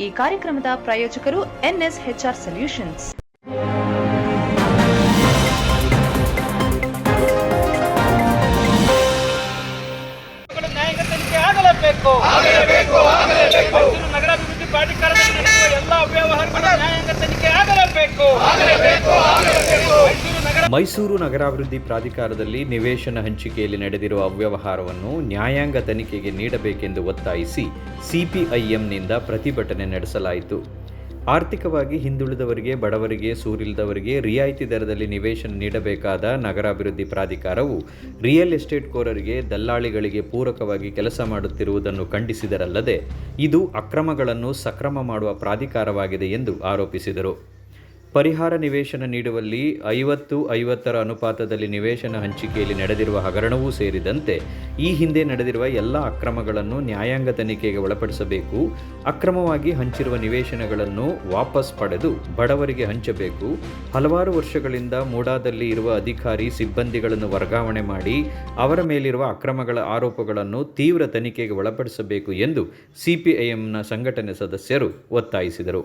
ಈ ಕಾರ್ಯಕ್ರಮದ ಪ್ರಾಯೋಜಕರು ಎನ್ಎಸ್ಎಚ್ಆರ್ ಸೊಲ್ಯೂಷನ್ಸ್. ನಗರಾಭಿವೃದ್ಧಿ ಪ್ರಾಧಿಕಾರದಲ್ಲಿ ನಡೆಯುವ ಎಲ್ಲ ಅವ್ಯವಹಾರಗಳ ನ್ಯಾಯಾಂಗ ತನಿಖೆ ಆಗಲೇಬೇಕು. ಮೈಸೂರು ನಗರಾಭಿವೃದ್ಧಿ ಪ್ರಾಧಿಕಾರದಲ್ಲಿ ನಿವೇಶನ ಹಂಚಿಕೆಯಲ್ಲಿ ನಡೆದಿರುವ ಅವ್ಯವಹಾರವನ್ನು ನ್ಯಾಯಾಂಗ ತನಿಖೆಗೆ ನೀಡಬೇಕೆಂದು ಒತ್ತಾಯಿಸಿ ಸಿಪಿಐಎಂನಿಂದ ಪ್ರತಿಭಟನೆ ನಡೆಸಲಾಯಿತು. ಆರ್ಥಿಕವಾಗಿ ಹಿಂದುಳಿದವರಿಗೆ, ಬಡವರಿಗೆ, ಸೂರಿಲ್ಲದವರಿಗೆ ರಿಯಾಯಿತಿ ದರದಲ್ಲಿ ನಿವೇಶನ ನೀಡಬೇಕಾದ ನಗರಾಭಿವೃದ್ಧಿ ಪ್ರಾಧಿಕಾರವು ರಿಯಲ್ ಎಸ್ಟೇಟ್ ಕೋರರಿಗೆ, ದಲ್ಲಾಳಿಗಳಿಗೆ ಪೂರಕವಾಗಿ ಕೆಲಸ ಮಾಡುತ್ತಿರುವುದನ್ನು ಖಂಡಿಸಿದರಲ್ಲದೆ ಇದು ಅಕ್ರಮಗಳನ್ನು ಸಕ್ರಮ ಮಾಡುವ ಪ್ರಾಧಿಕಾರವಾಗಿದೆ ಎಂದು ಆರೋಪಿಸಿದರು. ಪರಿಹಾರ ನಿವೇಶನ ನೀಡುವಲ್ಲಿ 50-50 ಅನುಪಾತದಲ್ಲಿ ನಿವೇಶನ ಹಂಚಿಕೆಯಲ್ಲಿ ನಡೆದಿರುವ ಹಗರಣವೂ ಸೇರಿದಂತೆ ಈ ಹಿಂದೆ ನಡೆದಿರುವ ಎಲ್ಲ ಅಕ್ರಮಗಳನ್ನು ನ್ಯಾಯಾಂಗ ತನಿಖೆಗೆ ಒಳಪಡಿಸಬೇಕು. ಅಕ್ರಮವಾಗಿ ಹಂಚಿರುವ ನಿವೇಶನಗಳನ್ನು ವಾಪಸ್ ಪಡೆದು ಬಡವರಿಗೆ ಹಂಚಬೇಕು. ಹಲವಾರು ವರ್ಷಗಳಿಂದ ಮೂಡಾದಲ್ಲಿ ಇರುವ ಅಧಿಕಾರಿ ಸಿಬ್ಬಂದಿಗಳನ್ನು ವರ್ಗಾವಣೆ ಮಾಡಿ ಅವರ ಮೇಲಿರುವ ಅಕ್ರಮಗಳ ಆರೋಪಗಳನ್ನು ತೀವ್ರ ತನಿಖೆಗೆ ಒಳಪಡಿಸಬೇಕು ಎಂದು ಸಿಪಿಐಎಂನ ಸಂಘಟನೆ ಸದಸ್ಯರು ಒತ್ತಾಯಿಸಿದರು.